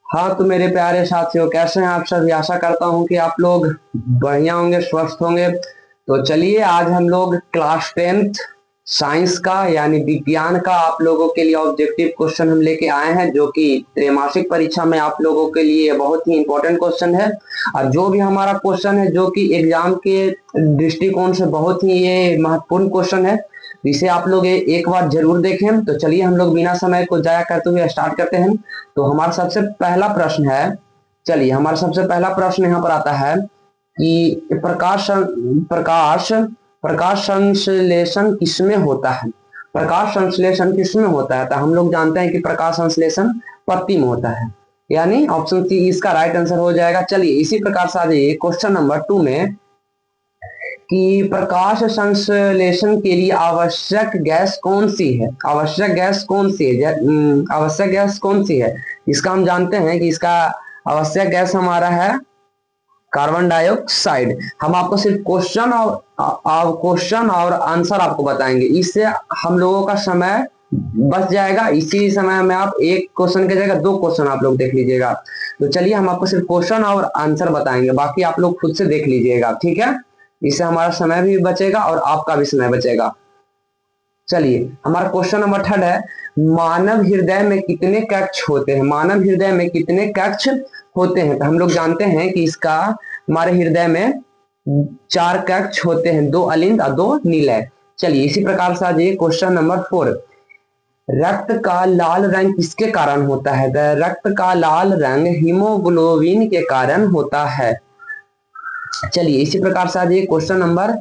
हाँ तो मेरे प्यारे साथियों, कैसे हैं आप सभी। आशा करता हूँ कि आप लोग बढ़िया होंगे, स्वस्थ होंगे। तो चलिए, आज हम लोग क्लास 10th साइंस का यानी विज्ञान का आप लोगों के लिए ऑब्जेक्टिव क्वेश्चन हम लेके आए हैं, जो कि त्रैमासिक परीक्षा में आप लोगों के लिए बहुत ही इंपॉर्टेंट क्वेश्चन है। और जो भी हमारा क्वेश्चन है, जो कि एग्जाम के दृष्टिकोण से बहुत ही ये महत्वपूर्ण क्वेश्चन है, इसे आप लोग एक बार जरूर देखें। तो चलिए, हम लोग बिना समय को जाया करते हुए स्टार्ट करते हैं। तो हमारा सबसे पहला प्रश्न है, चलिए हमारा सबसे पहला प्रश्न यहाँ पर आता है कि प्रकाश प्रकाश संश्लेषण किसमें होता है। प्रकाश संश्लेषण किसमें होता है, तो हम लोग जानते हैं कि प्रकाश संश्लेषण पत्ती में होता है, यानी ऑप्शन सी इसका राइट आंसर हो जाएगा। चलिए इसी प्रकार से आ जाइए क्वेश्चन नंबर 2 में कि प्रकाश संश्लेषण के लिए आवश्यक गैस कौन सी है। आवश्यक गैस कौन सी है, आवश्यक गैस कौन सी है। इसका हम जानते हैं कि इसका आवश्यक गैस हमारा है कार्बन डाइऑक्साइड। हम आपको सिर्फ क्वेश्चन और आंसर आपको बताएंगे, इससे हम लोगों का समय बच जाएगा। इसी समय में आप एक क्वेश्चन की जगह दो क्वेश्चन आप लोग देख लीजिएगा। तो चलिए, हम आपको सिर्फ क्वेश्चन और आंसर बताएंगे, बाकी आप लोग खुद से देख लीजिएगा, ठीक है। इससे हमारा समय भी बचेगा और आपका भी समय बचेगा। चलिए, हमारा क्वेश्चन नंबर 3 है, मानव हृदय में कितने कक्ष होते हैं। मानव हृदय में कितने कक्ष होते हैं, तो हम लोग जानते हैं कि इसका हमारे हृदय में 4 कक्ष होते हैं, 2 अलिंद और 2 निलय। चलिए इसी प्रकार से आ जाइए क्वेश्चन नंबर 4, रक्त का लाल रंग किसके कारण होता है। रक्त का लाल रंग हीमोग्लोबिन के कारण होता है। चलिए इसी प्रकार से आ जाइए क्वेश्चन नंबर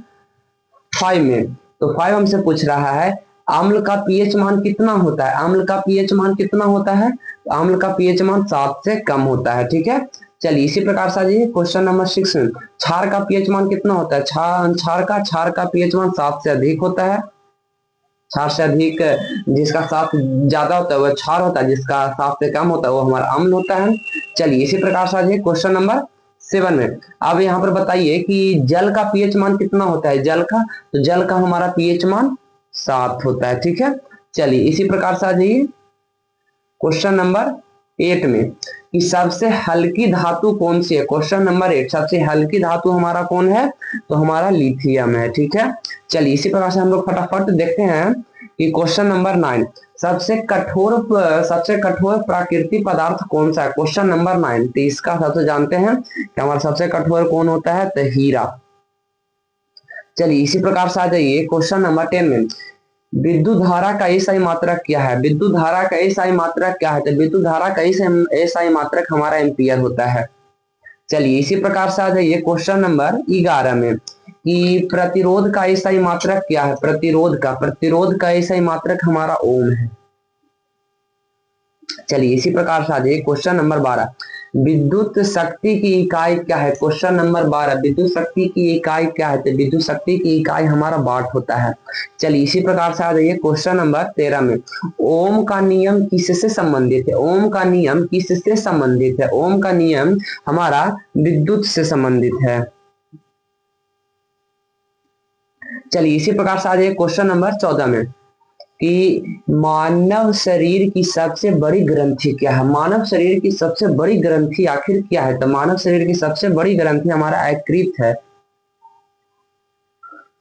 5 में। तो 5 हमसे पूछ रहा है, अम्ल का पीएच मान कितना होता है। अम्ल का पीएच मान कितना होता है, तो अम्ल का पीएच मान 7 से कम होता है, ठीक है। चलिए इसी प्रकार से आ जाइए क्वेश्चन नंबर 6 में, क्षार का पीएच मान कितना होता है। क्षार का पीएच मान 7 से अधिक होता है। क्षार से अधिक, जिसका 7 ज्यादा होता है वह क्षार होता है, जिसका 7 से कम होता है वो हमारा अम्ल होता है। चलिए इसी प्रकार से आ जाइए क्वेश्चन नंबर 7 में। अब यहाँ पर बताइए कि जल का पीएच मान कितना होता है। जल का, तो जल का हमारा पीएच मान 7 होता है, ठीक है। चलिए इसी प्रकार से आ जाइए क्वेश्चन नंबर 8 में कि सबसे हल्की धातु कौन सी है। क्वेश्चन नंबर 8, सबसे हल्की धातु हमारा कौन है, तो हमारा लिथियम है, ठीक है। चलिए इसी प्रकार से हम लोग फटाफट देखते हैं कि क्वेश्चन नंबर 9, सबसे कठोर प्राकृतिक पदार्थ कौन सा है। क्वेश्चन नंबर 9, तो इसका सबसे जानते हैं कि हमारा सबसे कठोर कौन होता है, तो हीरा। चलिए इसी प्रकार से आ जाइए क्वेश्चन नंबर 10 में, विद्युत धारा का एसआई मात्रक क्या है। विद्युत धारा का एसआई मात्रक क्या है, तो विद्युत धारा का एसआई मात्रक हमारा एम्पियर होता है। चलिए इसी प्रकार से आ जाइए क्वेश्चन नंबर 11 में कि प्रतिरोध का एसआई मात्रक क्या है। प्रतिरोध का एसआई मात्रक हमारा ओम है। चलिए इसी प्रकार से आ जाइए क्वेश्चन नंबर 12, विद्युत शक्ति की इकाई क्या है। क्वेश्चन नंबर 12, विद्युत शक्ति की इकाई क्या है, तो विद्युत शक्ति की इकाई हमारा वाट होता है। चलिए इसी प्रकार से आ जाइए क्वेश्चन नंबर 13 में, ओम का नियम किससे संबंधित है। ओम का नियम किससे संबंधित है। ओम का नियम हमारा विद्युत से संबंधित है। चलिए इसी प्रकार से आ जाइए क्वेश्चन नंबर 14 में कि मानव शरीर की सबसे बड़ी ग्रंथि क्या है। मानव शरीर की सबसे बड़ी ग्रंथि आखिर क्या है, तो मानव शरीर की सबसे बड़ी ग्रंथि हमारा यकृत है।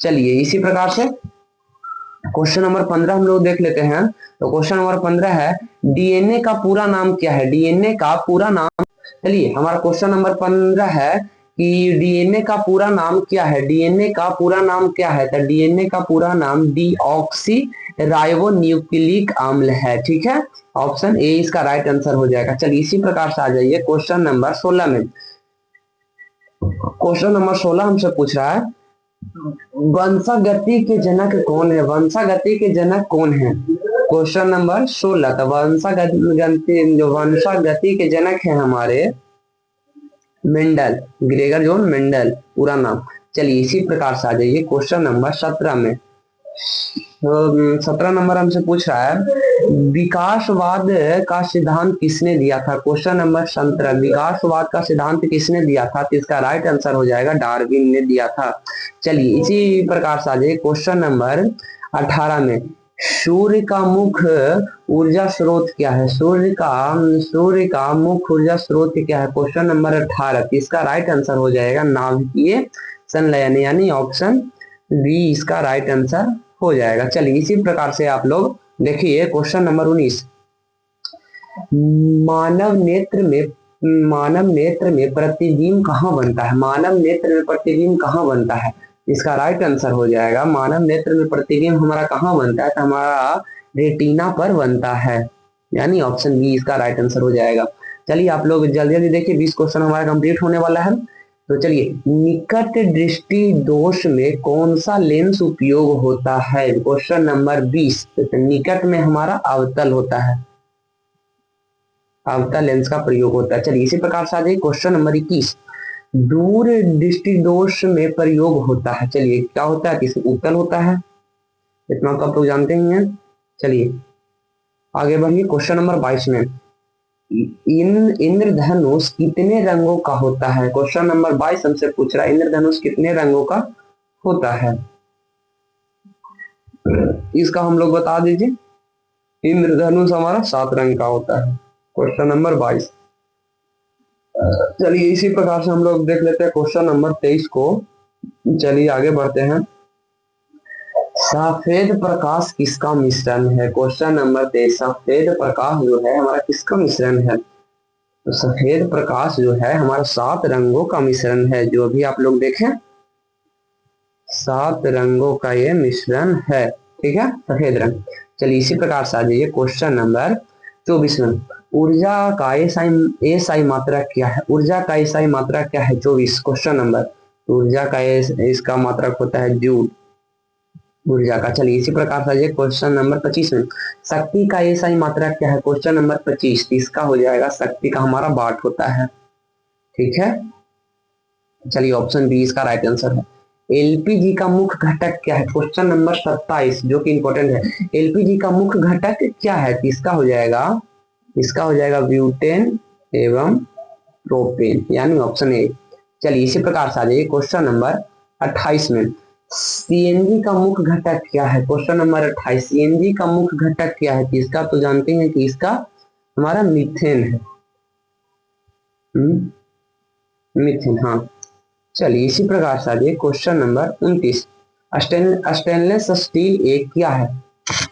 चलिए इसी प्रकार से क्वेश्चन नंबर 15 हम लोग देख लेते हैं। तो क्वेश्चन नंबर 15 है, डीएनए का पूरा नाम क्या है। डीएनए का पूरा नाम, चलिए हमारा क्वेश्चन नंबर 15 है कि डीएनए का पूरा नाम क्या है। डीएनए का पूरा नाम क्या है, तो डीएनए का पूरा नाम डीऑक्सी राइबो न्यूक्लिक अम्ल है, ठीक है। ऑप्शन ए इसका राइट आंसर हो जाएगा। चलिए इसी प्रकार से आ जाइए क्वेश्चन नंबर 16 में। क्वेश्चन नंबर 16 हमसे पूछ रहा है, वंशागति के जनक कौन है। वंशागति के जनक कौन है। क्वेश्चन नंबर 16, तो वंशागति के जनक है हमारे मेंडल, ग्रेगर जॉन मेंडल पूरा नाम। चलिए इसी प्रकार से आ जाइए क्वेश्चन नंबर 17 में। 17 नंबर हमसे पूछ रहा है, विकासवाद का सिद्धांत किसने दिया था। क्वेश्चन नंबर 17, विकासवाद का सिद्धांत किसने दिया था, तो इसका राइट आंसर हो जाएगा डार्विन ने दिया था। चलिए इसी प्रकार से आ जाइए क्वेश्चन नंबर 18 में सूर्य का मुख्य ऊर्जा स्रोत क्या है? सूर्य का मुख्य ऊर्जा स्रोत क्या है? Question number 18। इसका राइट आंसर हो जाएगा नाभिकीय संलयन, यानी ऑप्शन बी इसका राइट आंसर हो जाएगा। चलिए इसी प्रकार से आप लोग देखिए क्वेश्चन नंबर 19। मानव नेत्र में प्रतिबिंब कहाँ बनता है? मानव नेत्र में प्रतिबिंब कहाँ बनता है? इसका राइट आंसर हो जाएगा मानव नेत्र में प्रतिबिंब हमारा कहाँ बनता है? तो हमारा रेटिना पर बनता है, यानी ऑप्शन बी इसका राइट आंसर हो जाएगा। चलिए आप लोग जल्दी जल्दी देखिए, 20 क्वेश्चन हमारा कंप्लीट होने वाला है। तो चलिए, निकट दृष्टि दोष में कौन सा लेंस उपयोग होता है? Question number 20। तो निकट में हमारा अवतल होता है, अवतल लेंस का प्रयोग होता है। चलिए इसी प्रकार से आ जाइए क्वेश्चन नंबर 21। दूर दृष्टि दोष में प्रयोग होता है। चलिए क्या होता है? किसी उत्तल होता है, इतना तो आप लोग जानते ही हैं। चलिए आगे बढ़िए क्वेश्चन नंबर 22 में, इंद्रधनुष कितने रंगों का होता है? क्वेश्चन नंबर 22 हमसे पूछ रहा है इंद्रधनुष कितने रंगों का होता है? इसका हम लोग बता दीजिए। इंद्रधनुष हमारा 7 रंग का होता है। Question number 22। चलिए इसी प्रकार से हम लोग देख लेते हैं क्वेश्चन नंबर 23 को। चलिए आगे बढ़ते हैं। सफेद प्रकाश किसका मिश्रण है? Question number 23। सफेद प्रकाश जो है हमारा किसका मिश्रण है? तो सफेद प्रकाश जो है हमारा 7 रंगों का मिश्रण है। जो भी आप लोग देखें 7 रंगों का ये मिश्रण है, ठीक है, सफेद रंग। चलिए इसी प्रकार से आ जाइए क्वेश्चन नंबर 24 में, ऊर्जा का एसआई मात्रा क्या है? ऊर्जा का एसआई मात्रा क्या है? 24 क्वेश्चन नंबर। ऊर्जा का इसका मात्रक होता है जूल ऊर्जा का। चलिए इसी प्रकार से आ जाइए क्वेश्चन नंबर 25 में, शक्ति का एसआई मात्रा क्या है? Question number 25। इसका हो जाएगा शक्ति का हमारा वाट होता है, ठीक है। चलिए ऑप्शन बी इसका राइट आंसर है। एलपीजी का मुख्य घटक क्या है? क्वेश्चन नंबर 27 जो कि इंपॉर्टेंट है। एलपीजी का मुख्य घटक क्या है? इसका हो जाएगा ब्यूटेन एवं प्रोपेन, यानी ऑप्शन ए। चलिए इसी प्रकार से आ जाइए क्वेश्चन नंबर 28 में, सीएनजी का मुख्य घटक क्या है? Question number 28। सीएनजी का मुख्य घटक क्या है? इसका तो जानते हैं कि इसका हमारा मीथेन है। मीथेन, हाँ। चलिए इसी प्रकार से आ जाइए क्वेश्चन नंबर 29। स्टेनलेस स्टील एक क्या है?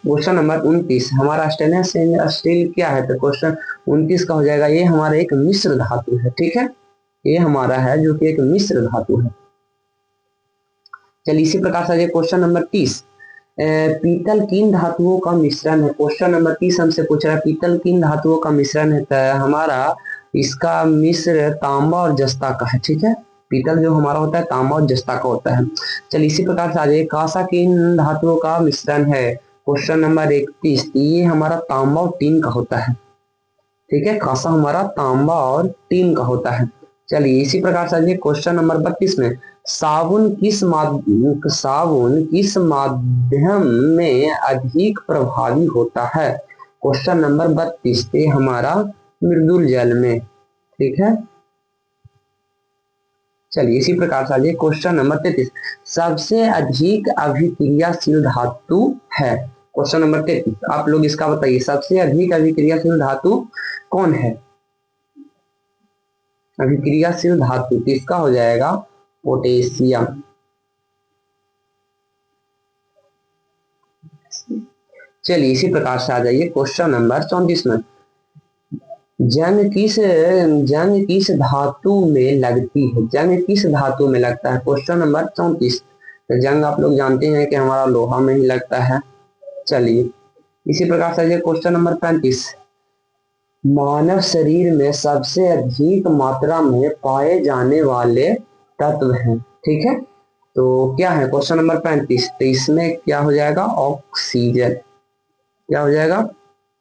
क्वेश्चन नंबर 29 हमारा स्टेनलेस स्टील क्या है? तो क्वेश्चन 29 का हो जाएगा ये हमारा एक मिश्र धातु है, ठीक है। ये हमारा है जो कि एक मिश्र धातु है। चलिए इसी प्रकार से आ जाइए क्वेश्चन नंबर 30। पीतल किन धातुओं का मिश्रण है? क्वेश्चन नंबर 30 हमसे पूछ रहा है पीतल किन धातुओं का मिश्रण है? तो हमारा इसका मिश्र तांबा और जस्ता का है, ठीक है। पीतल जो हमारा होता है तांबा और जस्ता का होता है। चलिए इसी प्रकार से आ जाइए कांसा किन धातुओं का मिश्रण है? Question number 31। ये हमारा तांबा और टीन का होता है, ठीक है। कांसा हमारा तांबा और टीन का होता है। चलिए इसी प्रकार से आ जाइए क्वेश्चन नंबर 32 में, साबुन किस माध्यम में अधिक प्रभावी होता है? क्वेश्चन नंबर 32 ये हमारा मृदुल जल में, ठीक है। चलिए इसी प्रकार से आ जाइए क्वेश्चन नंबर 33। सबसे अधिक अभिक्रियाशील धातु है? क्वेश्चन नंबर 33 आप लोग इसका बताइए, सबसे अधिक अभिक्रियाशील धातु कौन है? अभिक्रियाशील धातु किसका हो जाएगा? पोटेशियम। चलिए इसी प्रकार से आ जाइए क्वेश्चन नंबर 34 में, जंग किस धातु में लगती है? जंग किस धातु में लगता है? Question number 34। तो जंग आप लोग जानते हैं कि हमारा लोहा में ही लगता है। चलिए इसी प्रकार से क्वेश्चन नंबर 35। मानव शरीर में सबसे अधिक मात्रा में पाए जाने वाले तत्व हैं, ठीक है। तो क्या है क्वेश्चन नंबर 35? तो इसमें क्या हो जाएगा? ऑक्सीजन। क्या हो जाएगा?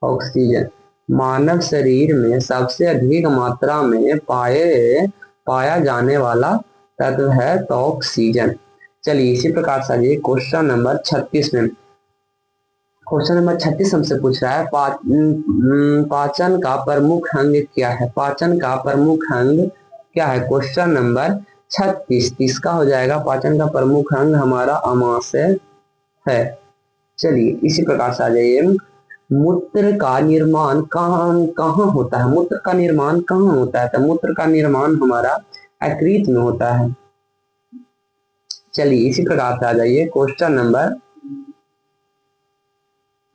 ऑक्सीजन। मानव शरीर में सबसे अधिक मात्रा में पाया जाने वाला तत्व है तो ऑक्सीजन। चलिए इसी प्रकार से आइए क्वेश्चन नंबर 36 में, क्वेश्चन नंबर 36 हमसे पूछ रहा है पाचन का प्रमुख अंग क्या है? पाचन का प्रमुख अंग क्या है? Question number 36। इसका हो जाएगा पाचन का प्रमुख अंग हमारा अमाशय है। चलिए इसी प्रकार से आ जाइए, मूत्र का निर्माण कहाँ कहाँ होता है, मूत्र का निर्माण कहाँ होता है, तो मूत्र का निर्माण हमारा यकृत में होता है। चलिए इसी प्रकार से आ जाइए क्वेश्चन नंबर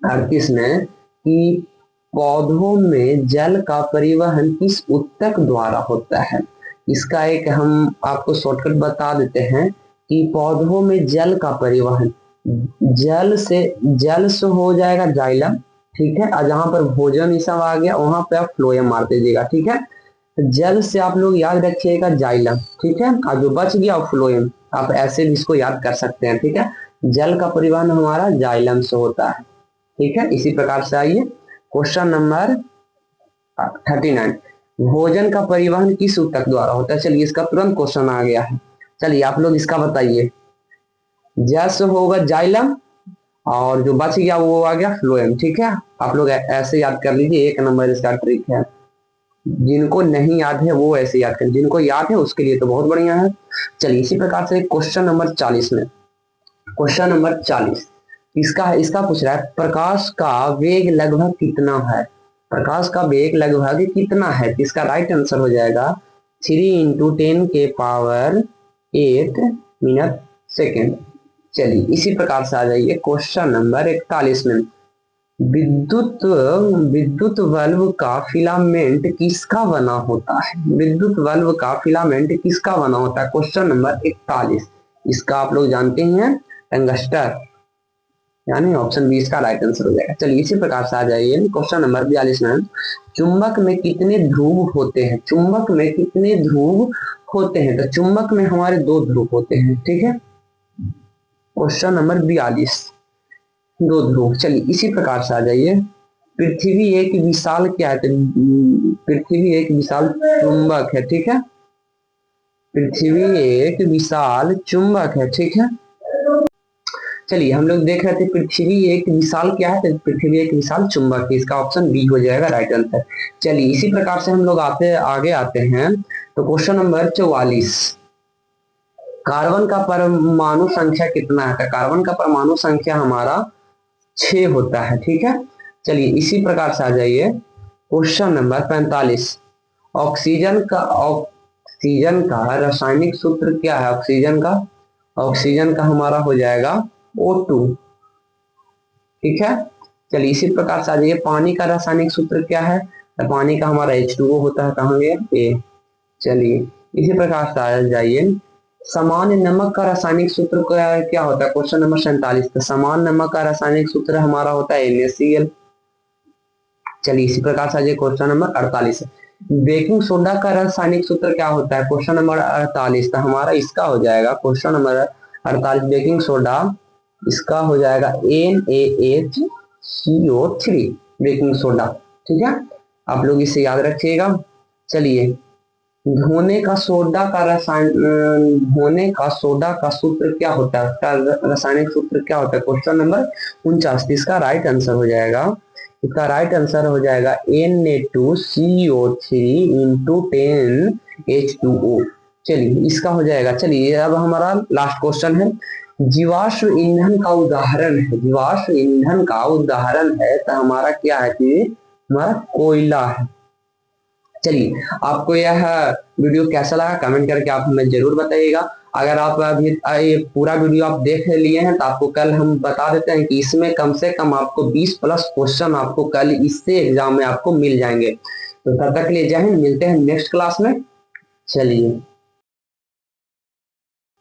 38 में कि पौधों में जल का परिवहन किस ऊतक द्वारा होता है। इसका एक हम आपको शॉर्टकट बता देते हैं कि पौधों में जल का परिवहन जल से हो जाएगा जाइलम, ठीक है, और जहां पर भोजन ये सब आ गया वहां पे आप फ्लोएम मार दीजिएगा, ठीक है। तो जल से आप लोग याद रखिएगा जाइलम, ठीक है, और जो बच गया फ्लोएम, आप ऐसे भी इसको याद कर सकते हैं, ठीक है। जल का परिवहन हमारा जाइलम से होता है, ठीक है। इसी प्रकार से आइए क्वेश्चन नंबर 39, भोजन का परिवहन किस ऊतक द्वारा होता है। चलिए इसका तुरंत क्वेश्चन आ गया है, चलिए आप लोग इसका बताइए। जस होगा जाइलम और जो बच गया वो आ गया फ्लोएम, ठीक है। आप लोग ऐसे याद कर लीजिए, 1 नंबर इसका ट्रिक है। जिनको नहीं याद है वो ऐसे याद करें, जिनको याद है उसके लिए तो बहुत बढ़िया है। चलिए इसी प्रकार से क्वेश्चन नंबर 40 में, क्वेश्चन नंबर 40 इसका पूछ रहा है प्रकाश का वेग लगभग कितना है। प्रकाश का वेग लगभग कितना है, इसका राइट आंसर हो जाएगा 3 × 10 के पावर 8 मिनट सेकेंड। चलिए इसी प्रकार से आ जाइए क्वेश्चन नंबर 41 में, विद्युत विद्युत बल्ब का फिलामेंट किसका बना होता है। विद्युत बल्ब का फिलामेंट किसका बना होता है, क्वेश्चन नंबर 41। इसका आप लोग जानते हैं टंगस्टर, यानी ऑप्शन बी इसका राइट आंसर हो जाएगा। चलिए इसी प्रकार से आ जाइए क्वेश्चन नंबर 42 में, चुंबक में कितने ध्रुव होते हैं। चुंबक में कितने ध्रुव होते हैं, तो चुंबक में हमारे 2 ध्रुव होते हैं, ठीक है। क्वेश्चन नंबर 42, 2 ध्रुव। चलिए इसी प्रकार से आ जाइए, पृथ्वी एक विशाल क्या है, पृथ्वी एक विशाल चुंबक है, ठीक है। पृथ्वी एक विशाल चुंबक है, ठीक है। चलिए हम लोग देख रहे थे पृथ्वी एक विशाल क्या है, तो पृथ्वी एक विशाल चुंबक है, इसका ऑप्शन बी हो जाएगा राइट आंसर। चलिए इसी प्रकार से हम लोग आगे आते हैं, तो क्वेश्चन नंबर 44, कार्बन का परमाणु संख्या कितना है। तो कार्बन का परमाणु संख्या हमारा 6 होता है, ठीक है। चलिए इसी प्रकार से आ जाइए क्वेश्चन नंबर 45, ऑक्सीजन का रासायनिक सूत्र क्या है। ऑक्सीजन का हमारा हो जाएगा O2, ठीक है। चलिए इसी प्रकार से आ जाइए, पानी का रासायनिक सूत्र क्या है, तो पानी का हमारा H2O होता है, कहाँ गया ए। चलिए इसी प्रकार से आ जाइए, सामान्य नमक का रासायनिक सूत्र क्या होता है, क्वेश्चन नंबर 47। तो सामान्य नमक का रासायनिक सूत्र हमारा होता है NaCl। चलिए इसी प्रकार से आ जाइए क्वेश्चन नंबर 48, बेकिंग सोडा का रासायनिक सूत्र क्या होता है, क्वेश्चन नंबर 48। तो हमारा इसका हो जाएगा क्वेश्चन नंबर 48, बेकिंग सोडा, इसका हो जाएगा NaHCO3 बेकिंग सोडा, ठीक है। आप लोग इसे याद रखिएगा। चलिए धोने का सोडा का सूत्र क्या होता है, उसका रासायनिक सूत्र क्या होता है, क्वेश्चन नंबर 49। इसका राइट आंसर हो जाएगा, इसका राइट आंसर हो जाएगा Na2CO3 × 10H2O। चलिए इसका हो जाएगा। चलिए अब हमारा लास्ट क्वेश्चन है, जीवाश्म ईंधन का उदाहरण है, जीवाश्म ईंधन का उदाहरण है, तो हमारा क्या है कि हमारा कोयला है। चलिए आपको यह वीडियो कैसा लगा कमेंट करके आप हमें जरूर बताइएगा। अगर आप अभी ये पूरा वीडियो आप देख लिए हैं तो आपको कल हम बता देते हैं कि इसमें कम से कम आपको 20+ क्वेश्चन आपको कल इससे एग्जाम में आपको मिल जाएंगे। तो तब तक के लिए जय हिंद, मिलते हैं नेक्स्ट क्लास में। चलिए।